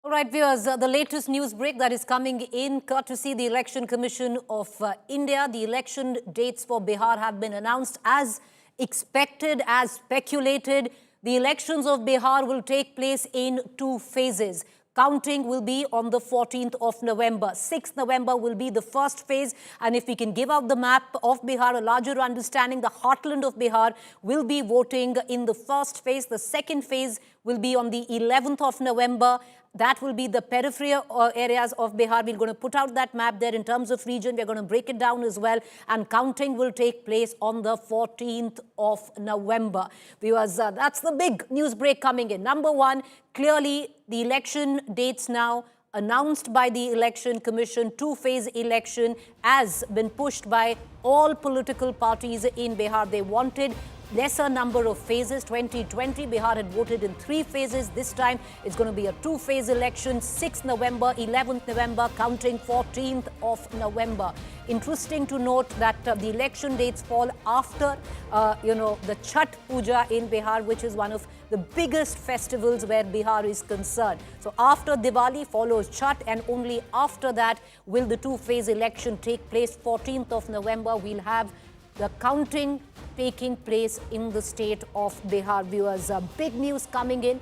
All right, viewers, the latest news break that is coming in courtesy the Election Commission of India. The election dates for Bihar have been announced as expected, as speculated. The elections of Bihar will take place in 2 phases. Counting will be on the 14th of November. 6th November will be the first phase. And if we can give out the map of Bihar, a larger understanding, the heartland of Bihar will be voting in the first phase. The second phase will be on the 11th of November. That will be the peripheral areas of Bihar. We're going to put out that map there in terms of region. We're going to break it down as well. And counting will take place on the 14th of November. Viewers, that's the big news break coming in. Number one, clearly the election dates now announced by the Election Commission, 2-phase election has been pushed by all political parties in Bihar. They wanted lesser number of phases. 2020, Bihar had voted in 3 phases. This time, it's going to be a 2-phase election, 6th November, 11th November, counting 14th of November. Interesting to note that the election dates fall after, the Chhath Puja in Bihar, which is one of the biggest festivals where Bihar is concerned. So after Diwali follows Chhath, and only after that will the 2-phase election take place. 14th of November, we'll have the counting taking place in the state of Bihar. Viewers, big news coming in.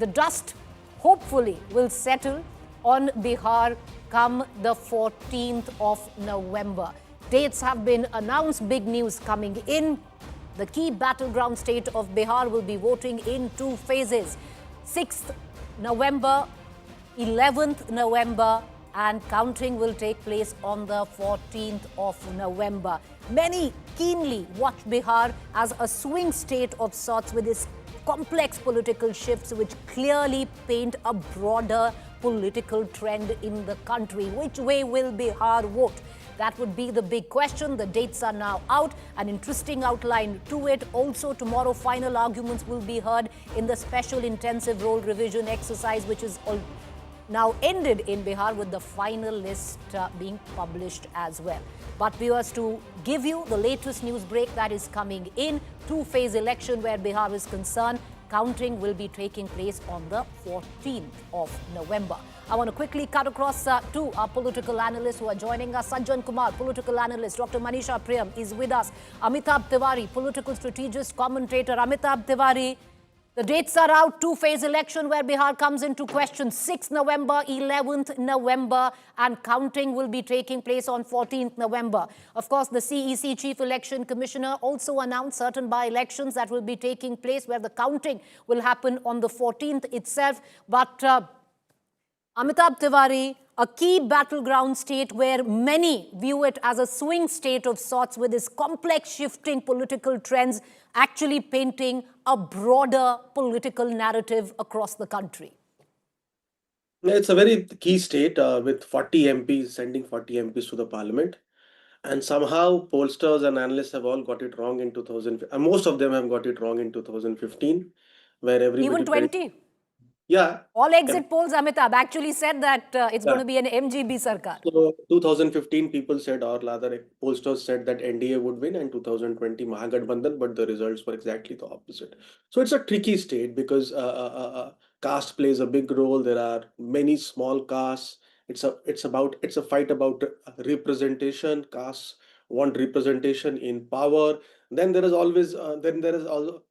The dust hopefully will settle on Bihar come the 14th of November. Dates have been announced, big news coming in. The key battleground state of Bihar will be voting in 2 phases. 6th November, 11th November, and counting will take place on the 14th of November. Many keenly watch Bihar as a swing state of sorts with its complex political shifts which clearly paint a broader political trend in the country. Which way will Bihar vote? That would be the big question. The dates are now out. An interesting outline to it. Also, tomorrow, final arguments will be heard in the special intensive role revision exercise, which is now ended in Bihar, with the final list being published as well. But viewers, to give you the latest news break that is coming in, 2-phase election where Bihar is concerned, counting will be taking place on the 14th of November. I want to quickly cut across to our political analysts who are joining us. Sajjan Kumar, political analyst. Dr. Manisha Priyam is with us. Amitabh Tiwari, political strategist, commentator. Amitabh Tiwari, the dates are out. 2-phase election where Bihar comes into question. 6th November, 11th November, and counting will be taking place on 14th November. Of course, the CEC Chief Election Commissioner also announced certain by-elections that will be taking place where the counting will happen on the 14th itself. But Amitabh Tiwari, a key battleground state where many view it as a swing state of sorts with its complex shifting political trends actually painting a broader political narrative across the country. Yeah, it's a very key state with 40 MPs, sending 40 MPs to the parliament. And somehow pollsters and analysts have all got it wrong in 2000. Most of them have got it wrong in 2015, where everybody... Even 20? Yeah. All exit polls, Amitabh, actually said that it's going to be an MGB Sarkar. So 2015, people said, or rather pollsters said that NDA would win, and 2020 Mahagatbandhan, but the results were exactly the opposite. So it's a tricky state because caste plays a big role. There are many small castes. It's a fight about representation. Castes want representation in power. Then there is always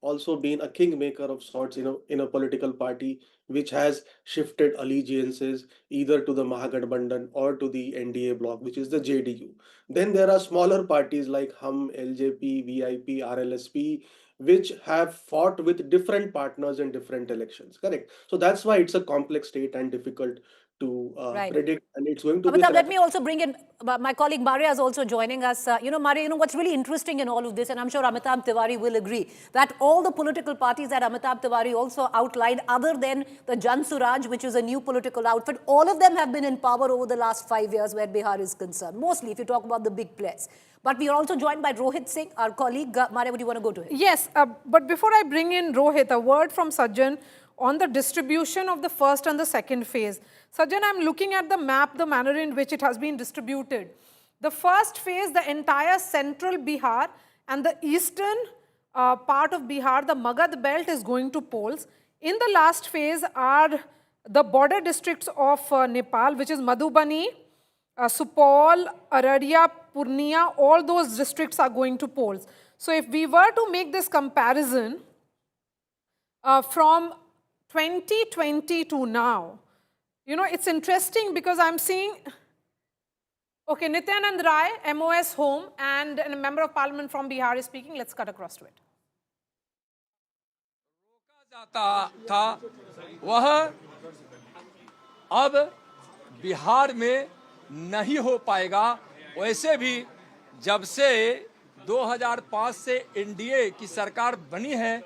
also been a kingmaker of sorts in a political party which has shifted allegiances either to the Mahagatbandhan or to the NDA bloc, which is the JDU. Then there are smaller parties like HUM, LJP, VIP, RLSP, which have fought with different partners in different elections. Correct. So that's why it's a complex state and difficult to predict, and it's going to be... Let me also bring in, my colleague Maria is also joining us. Maria, what's really interesting in all of this, and I'm sure Amitabh Tiwari will agree, that all the political parties that Amitabh Tiwari also outlined, other than the Jan Suraj, which is a new political outfit, all of them have been in power over the last 5 years where Bihar is concerned, mostly if you talk about the big players. But we are also joined by Rohit Singh, our colleague. Maria, would you want to go to him? Yes, but before I bring in Rohit, a word from Sajjan on the distribution of the first and the second phase. Sajjan, I'm looking at the map, the manner in which it has been distributed. The first phase, the entire central Bihar and the eastern part of Bihar, the Magad belt is going to polls. In the last phase, our the border districts of Nepal, which is Madhubani, Supaul, Araria, Purnia, all those districts are going to polls. So if we were to make this comparison from 2020 to now, you know, it's interesting because I'm seeing, okay, Nityanand Rai, MOS Home, and a member of parliament from Bihar is speaking. Let's cut across to it. जाता था वह अब बिहार में नहीं हो पाएगा। वैसे भी जब से 2005 से एनडीए की सरकार बनी है,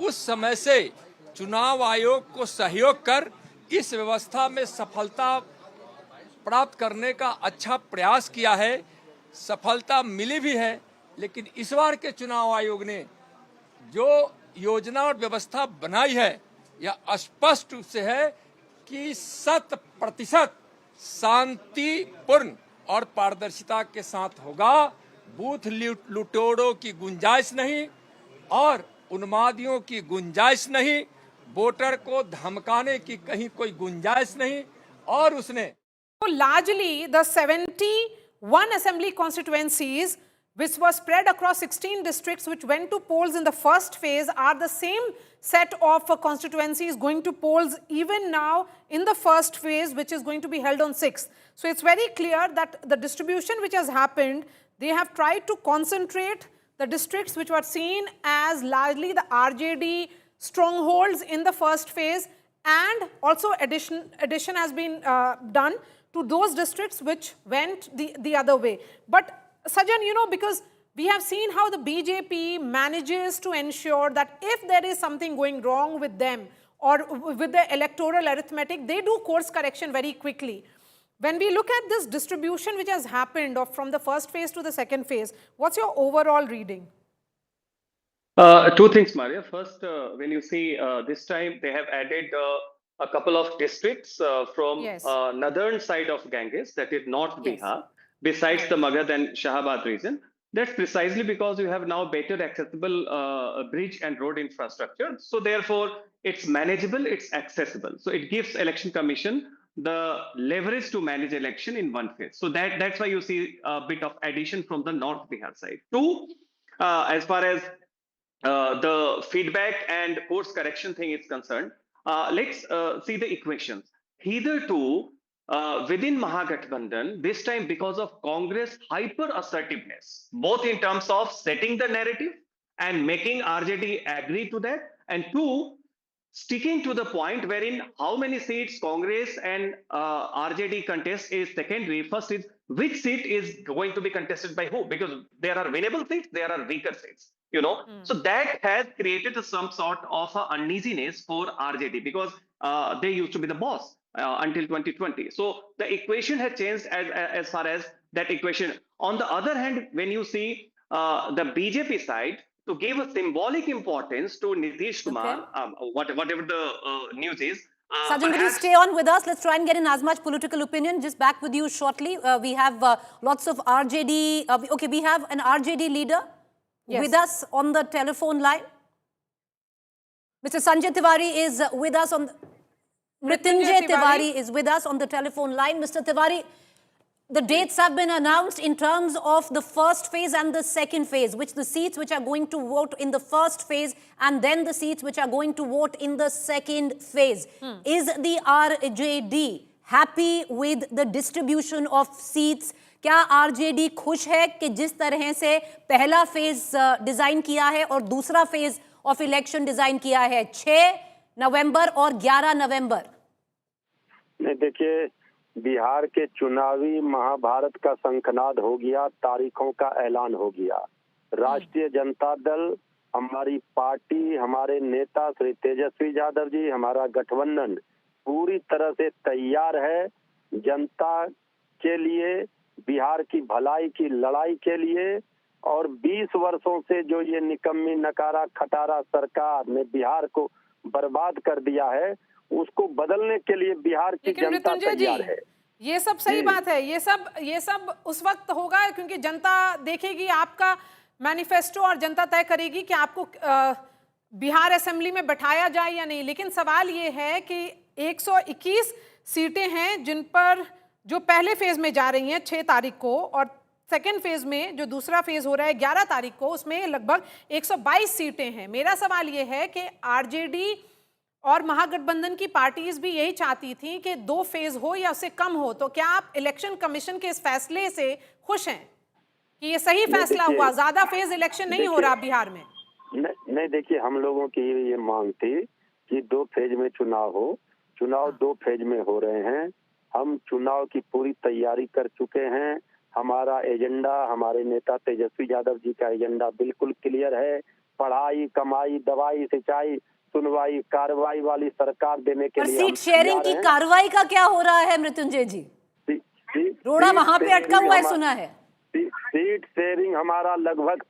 उस समय से चुनाव आयोग को सहयोग कर इस व्यवस्था में सफलता प्राप्त करने का अच्छा प्रयास किया है। सफलता मिली भी है, लेकिन इस बार के चुनाव आयोग ने जो योजना और व्यवस्था बनाई है, यह स्पष्ट रूप से है कि 100% शांतिपूर्ण और पारदर्शिता के साथ होगा। बूथ लुटेरों की गुंजाइश नहीं और उन्मादियों की गुंजाइश नहीं, वोटर को धमकाने की कहीं कोई गुंजाइश नहीं। और उसने largely the 71 assembly constituencies which were spread across 16 districts which went to polls in the first phase are the same set of constituencies going to polls even now in the first phase, which is going to be held on 6th. So it's very clear that the distribution which has happened, they have tried to concentrate the districts which were seen as largely the RJD strongholds in the first phase, and also addition has been done to those districts which went the other way. But Sajjan, you know, because we have seen how the BJP manages to ensure that if there is something going wrong with them or with the electoral arithmetic, they do course correction very quickly. When we look at this distribution which has happened from the first phase to the second phase, what's your overall reading? Two things, Maria. First, when you see this time, they have added a couple of districts from northern side of Ganges, that is North Bihar, besides the Magad and Shahabad region. That's precisely because you have now better accessible bridge and road infrastructure. So therefore, it's manageable, it's accessible. So it gives Election Commission the leverage to manage election in one phase. So that's why you see a bit of addition from the North Bihar side. Two, as far as the feedback and course correction thing is concerned, let's see the equations. Hitherto, within Mahagatbandhan, this time because of Congress hyper assertiveness, both in terms of setting the narrative and making RJD agree to that, and two, sticking to the point wherein how many seats Congress and RJD contest is secondary. First is which seat is going to be contested by who, because there are winnable seats, there are weaker seats. You know, so that has created some sort of uneasiness for RJD because they used to be the boss until 2020. So the equation has changed as far as that equation. On the other hand, when you see the BJP side, to give a symbolic importance to Nitish Kumar, whatever the news is. Sajjan, will you stay on with us? Let's try and get in as much political opinion. Just back with you shortly. We have lots of RJD. Okay, we have an RJD leader with us on the telephone line. Mr. Sanjay Tiwari is with us on... Mrityunjay Tiwari is with us on the telephone line. Mr. Tiwari, the dates have been announced in terms of the first phase and the second phase, which the seats which are going to vote in the first phase and then the seats which are going to vote in the second phase. Is the RJD happy with the distribution of seats? क्या RJD खुश है कि जिस तरह से पहला phase design किया है और दूसरा फेज ऑफ इलेक्शन डिजाइन किया है 6 नवंबर और 11 नवंबर? नहीं, देखिए, बिहार के चुनावी महाभारत का शंखनाद हो गया, तारीखों का ऐलान हो गया। राष्ट्रीय जनता दल, हमारी पार्टी, हमारे नेता श्री तेजस्वी यादव जी, हमारा गठबंधन पूरी तरह से तैयार है जनता के लिए, बिहार की भलाई की लड़ाई के लिए। और 20 वर्षों से जो ये निकम्मी नकारा खटारा सरकार ने बिहार को बर्बाद कर दिया है, उसको बदलने के लिए बिहार की जनता तैयार है। ये सब सही बात है। ये सब उस वक्त होगा क्योंकि जनता देखेगी आपका मैनिफेस्टो और जनता तय करेगी कि आपको बिहार असेंबली में बैठाया जाए या नहीं। लेकिन सवाल ये है कि 121 सीटें हैं जिन पर जो पहले फेज में जा रही हैं 6 तारीख को, और सेकेंड फेज में जो दूसरा फेज हो रहा है 11 तारीख को, उसमें लगभग 122 सीटें हैं। मेरा सवाल ये है कि आरजेडी और महागठबंधन की पार्टीज भी यही चाहती थी कि 2 फेज हो या उससे कम हो, तो क्या आप इलेक्शन कमीशन के इस फैसले से खुश हैं कि ये सही फैसला हुआ, ज्यादा फेज इलेक्शन नहीं हो रहा बिहार में? नहीं, देखिए, हम लोगों की ये मांग थी कि 2 फेज में चुनाव हो। चुनाव 2 फेज में हो रहे हैं। हम चुनाव की पूरी तैयारी कर चुके हैं। हमारा एजेंडा, हमारे नेता तेजस्वी यादव जी का एजेंडा बिल्कुल क्लियर है। पढ़ाई, कमाई, दवाई, सिंचाई, सुनवाई, कार्रवाई वाली सरकार देने के लिए। सीट शेयरिंग की कार्रवाई का क्या हो रहा है मृत्युंजय जी? रोड़ा वहां पे अटका हुआ है, सुना है। सीट शेयरिंग हमारा लगभग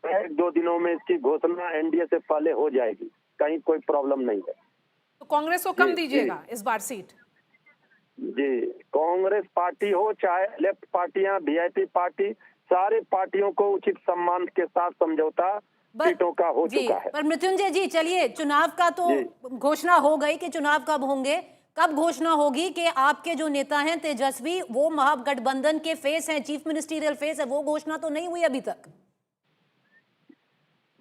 1-2 दिनों में इसकी घोषणा एनडीए से पहले हो जाएगी। कहीं कोई प्रॉब्लम नहीं है। तो कांग्रेस को कम दीजिएगा इस बार सीट? जी, कांग्रेस पार्टी हो चाहे लेफ्ट पार्टियां, वीआईपी पार्टी, सारे पार्टियों को उचित सम्मान के साथ समझौता सीटों का हो चुका है। पर मृत्युंजय जी, चलिए, चुनाव का तो घोषणा हो गई कि चुनाव कब होंगे, कब घोषणा होगी कि आपके जो नेता हैं तेजस्वी, वो महागठबंधन के फेस हैं, चीफ मिनिस्टीरियल फेस है, वो घोषणा तो नहीं हुई अभी तक?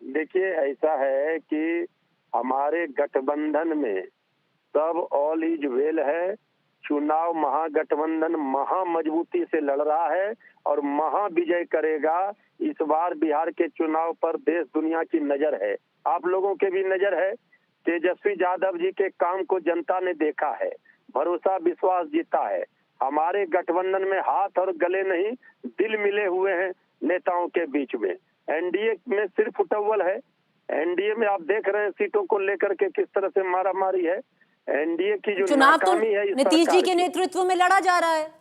देखिए, ऐसा है कि हमारे गठबंधन में सब ऑल इज वेल है। चुनाव महागठबंधन महा मजबूती से लड़ रहा है और महा विजय करेगा। इस बार बिहार के चुनाव पर देश दुनिया की नजर है, आप लोगों के भी नजर है। तेजस्वी यादव जी के काम को जनता ने देखा है, भरोसा विश्वास जीता है। हमारे गठबंधन में हाथ और गले नहीं, दिल मिले हुए हैं नेताओं के बीच में। एनडीए में सिर्फ उटव्वल है। एनडीए में आप देख रहे हैं सीटों को लेकर के किस तरह से मारामारी है। एनडीए की जो चुनाव तो नाकामी है, नीतीश जी के नेतृत्व में लड़ा जा रहा है।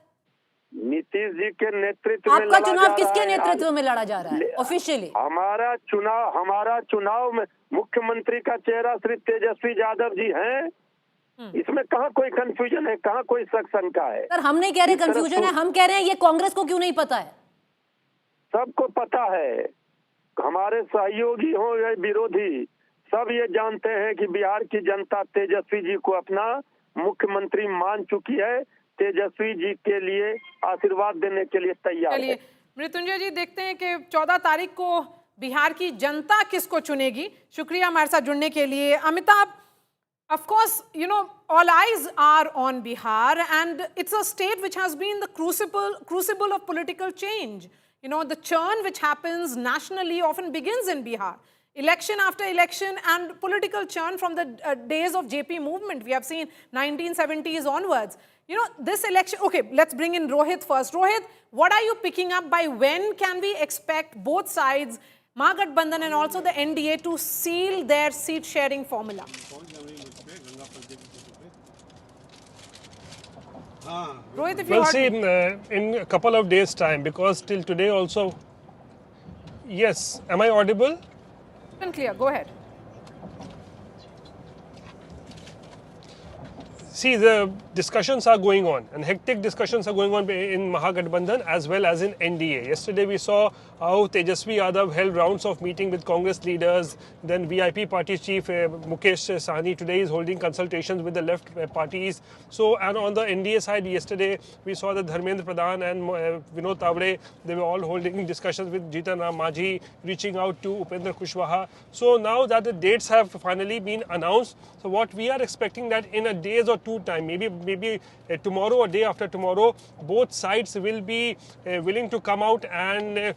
नीतीश जी के नेतृत्व में आपका चुनाव किसके नेतृत्व में लड़ा जा रहा है ऑफिशियली? हमारा चुनाव में मुख्यमंत्री का चेहरा श्री तेजस्वी यादव जी हैं। इसमें कहाँ कोई कंफ्यूजन है, कहाँ कोई शक शंका है? सर, हम नहीं कह रहे कंफ्यूजन है, हम कह रहे हैं ये कांग्रेस को क्यों नहीं पता है? सबको पता है, हमारे सहयोगी हो या विरोधी, सब ये जानते हैं कि बिहार की जनता तेजस्वी जी को अपना मुख्यमंत्री मान चुकी है। तेजस्वी जी के लिए आशीर्वाद देने के लिए तैयार है। मृत्युंजय जी, देखते हैं कि 14 तारीख को बिहार की जनता किसको चुनेगी। शुक्रिया हमारे साथ जुड़ने के लिए। Amitabh, of course, you know, all eyes are on Bihar, and it's a state which has been the crucible of political change. You know, the churn which happens nationally often begins in Bihar. Election after election and political churn from the days of JP movement. We have seen 1970s onwards. You know, this election, okay, let's bring in Rohit first. Rohit, what are you picking up? By when can we expect both sides, Mahagatbandhan and also the NDA, to seal their seat sharing formula? Rohit, if you well, see, in a couple of days' time, because till today also, yes, am I audible? Clear, go ahead. See, the discussions are going on, and hectic discussions are going on in Mahagatbandhan as well as in NDA. Yesterday we saw how Tejasvi Yadav held rounds of meeting with Congress leaders. Then VIP party chief Mukesh Sahni today is holding consultations with the left parties. So, and on the NDA side, yesterday we saw that Dharmendra Pradhan and Vinod Tavade, they were all holding discussions with Jitan Ram Majhi, reaching out to Upendra Kushwaha. So now that the dates have finally been announced, so what we are expecting that in a days or two time, maybe tomorrow or day after tomorrow, both sides will be willing to come out and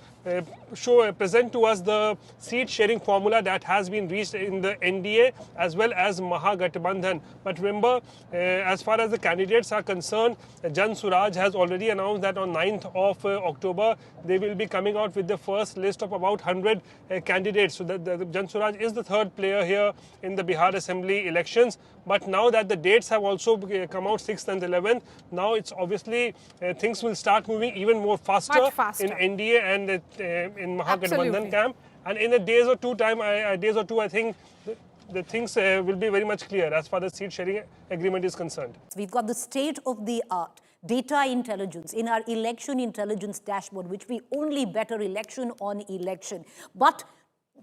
present to us the seat sharing formula that has been reached in the NDA as well as Mahagatbandhan. But remember, as far as the candidates are concerned, Jan Suraj has already announced that on 9th of October they will be coming out with the first list of about 100 candidates. So the Jan Suraj is the third player here in the Bihar Assembly elections. But now that the dates have also come out, 6th and 11th, now it's obviously things will start moving even more faster in NDA and in Mahagatbandhan camp. And in a days or two, I think the things will be very much clear as far as seat sharing agreement is concerned. We've got the state of the art data intelligence in our election intelligence dashboard, which we only better election on election. But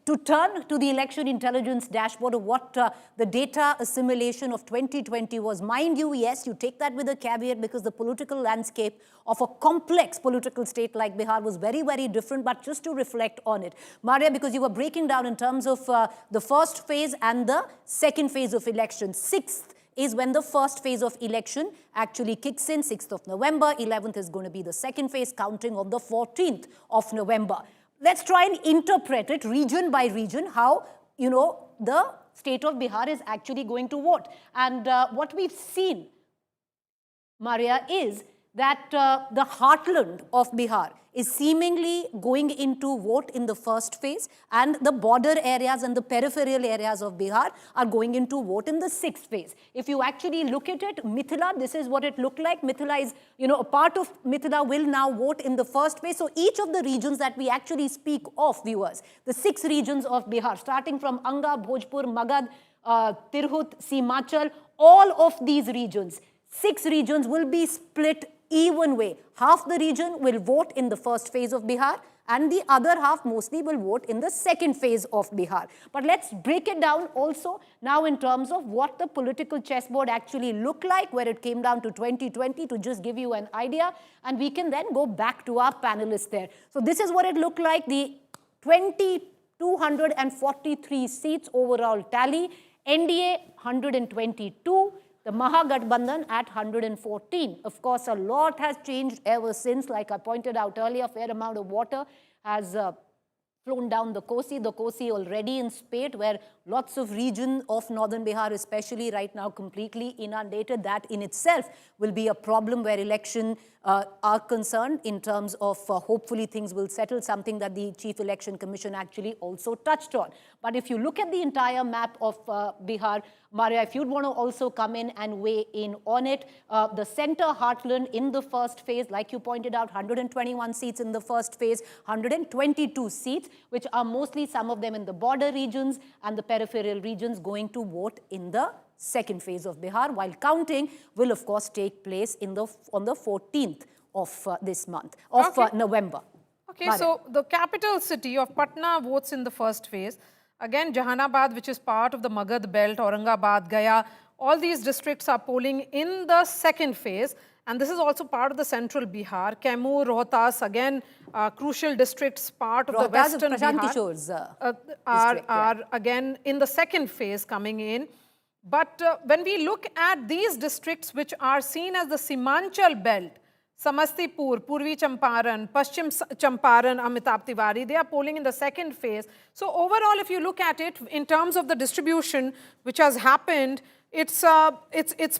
to turn to the election intelligence dashboard of what the data assimilation of 2020 was. Mind you, yes, you take that with a caveat because the political landscape of a complex political state like Bihar was very, very different, but just to reflect on it. Maria, because you were breaking down in terms of the first phase and the second phase of election. 6th is when the first phase of election actually kicks in, 6th of November. 11th is going to be the second phase, counting on the 14th of November. Let's try and interpret it region by region, how, the state of Bihar is actually going to vote. And what we've seen, Maria, is that the heartland of Bihar is seemingly going into vote in the first phase, and the border areas and the peripheral areas of Bihar are going into vote in the 6th phase. If you actually look at it, Mithila, this is what it looked like. Mithila is, a part of Mithila will now vote in the first phase. So each of the regions that we actually speak of, viewers, the 6 regions of Bihar, starting from Anga, Bhojpur, Magad, Tirhut, Simachal, all of these regions, 6 regions will be split even way. Half the region will vote in the first phase of Bihar, and the other half mostly will vote in the second phase of Bihar. But let's break it down also now in terms of what the political chessboard actually looked like, where it came down to 2020, to just give you an idea, and we can then go back to our panelists there. So this is what it looked like, the 243 seats overall tally, NDA 122, the Mahagatbandhan at 114. Of course, a lot has changed ever since. Like I pointed out earlier, a fair amount of water has flown down the Kosi. The Kosi already in spate, where lots of region of northern Bihar, especially right now, completely inundated. That in itself will be a problem where election are concerned in terms of hopefully things will settle, something that the Chief Election Commission actually also touched on. But if you look at the entire map of Bihar, Maria, if you'd want to also come in and weigh in on it, the center heartland in the first phase, like you pointed out, 121 seats in the first phase, 122 seats, which are mostly some of them in the border regions and the peripheral regions, going to vote in the second phase of Bihar, while counting will, of course, take place on the 14th of this month, of November. Okay, so the capital city of Patna votes in the first phase. Again, Jahanabad, which is part of the Magad belt, Aurangabad, Gaya, all these districts are polling in the second phase. And this is also part of the central Bihar. Kaimur, Rohtas, again, crucial districts, part of the western Bihar, are again in the second phase coming in. But when we look at these districts which are seen as the Simanchal belt, Samastipur, Purvi Champaran, Paschim Champaran, Amitabh Tiwari, they are polling in the second phase. So overall, if you look at it in terms of the distribution which has happened, it's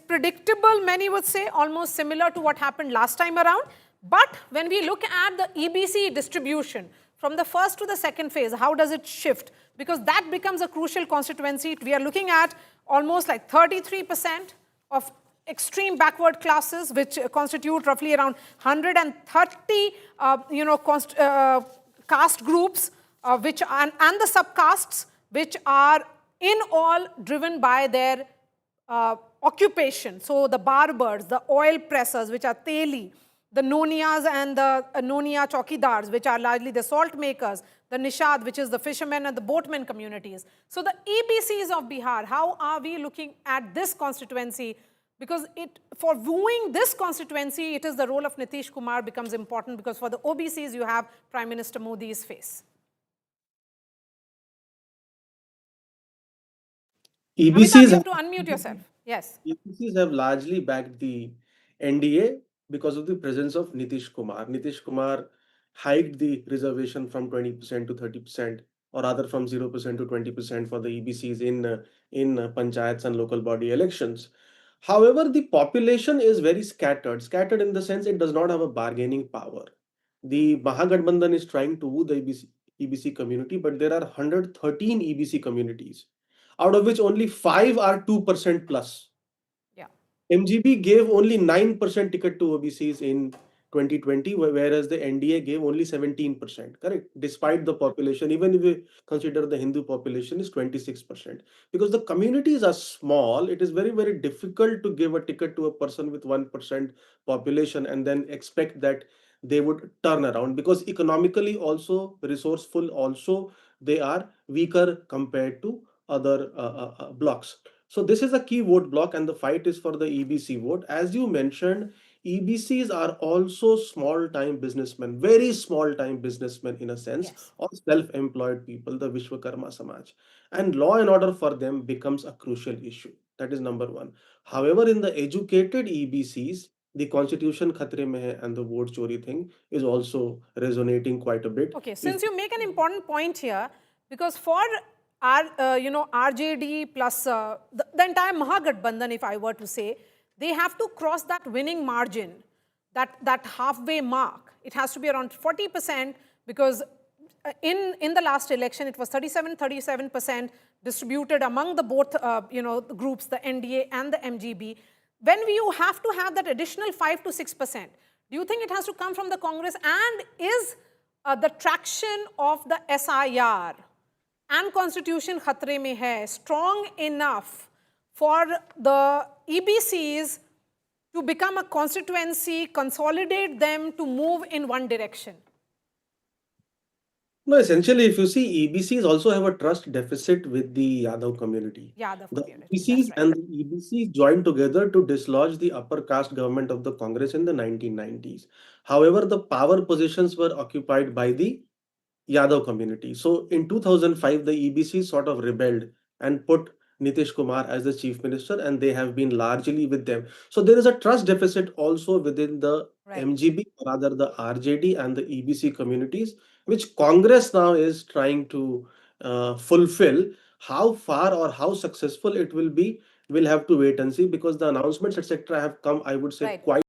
predictable, many would say, almost similar to what happened last time around. But when we look at the EBC distribution from the first to the second phase, how does it shift? Because that becomes a crucial constituency. We are looking at almost like 33% of extreme backward classes, which constitute roughly around 130, caste groups, which and the subcastes, which are in all driven by their occupation. So the barbers, the oil pressers, which are teli, the noniyas and the noniya chokidars, which are largely the salt makers, the nishad, which is the fishermen and the boatmen communities. So the EBCs of Bihar, how are we looking at this constituency? Because for wooing this constituency, it is the role of Nitish Kumar becomes important, because for the OBCs, you have Prime Minister Modi's face. EBCs you have to unmute yourself. Yes. EBCs have largely backed the NDA because of the presence of Nitish Kumar. Nitish Kumar hiked the reservation from 20% to 30%, or rather from 0% to 20% for the EBCs in panchayats and local body elections. However, the population is very scattered in the sense it does not have a bargaining power. The Mahagatbandhan is trying to woo the EBC community, but there are 113 EBC communities, out of which only 5 are 2% plus. Yeah. MGB gave only 9% ticket to OBCs in 2020, whereas the NDA gave only 17%, correct? Despite the population, even if we consider the Hindu population is 26%. Because the communities are small, it is very, very difficult to give a ticket to a person with 1% population and then expect that they would turn around, because economically also resourceful, also they are weaker compared to other blocks. So this is a key vote block, and the fight is for the EBC vote. As you mentioned, EBCs are also small-time businessmen, very small-time businessmen in a sense, Yes. or self-employed people, the Vishwakarma Samaj. And law and order for them becomes a crucial issue. That is number one. However, in the educated EBCs, the constitution khatre mein hai and the vote chori thing is also resonating quite a bit. Okay, If since you make an important point here, because for our, RJD plus the entire Mahagatbandhan, if I were to say, they have to cross that winning margin, that halfway mark. It has to be around 40% because in the last election, it was 37% distributed among the both, the groups, the NDA and the MGB. When you have to have that additional 5 to 6%, do you think it has to come from the Congress? And is the traction of the SIR and Constitution khatre mein hai strong enough for the EBCs to become a constituency, consolidate them to move in one direction? No, essentially, if you see, EBCs also have a trust deficit with the Yadav community. Yadav The community, EBCs that's right. and the EBCs joined together to dislodge the upper caste government of the Congress in the 1990s. However, the power positions were occupied by the Yadav community. So in 2005, the EBC sort of rebelled and put Nitish Kumar as the chief minister, and they have been largely with them. So there is a trust deficit also within the Right. MGB, rather the RJD and the EBC communities, which Congress now is trying to fulfill. How far or how successful it will be, we'll have to wait and see, because the announcements, etc., have come, I would say, Right. quite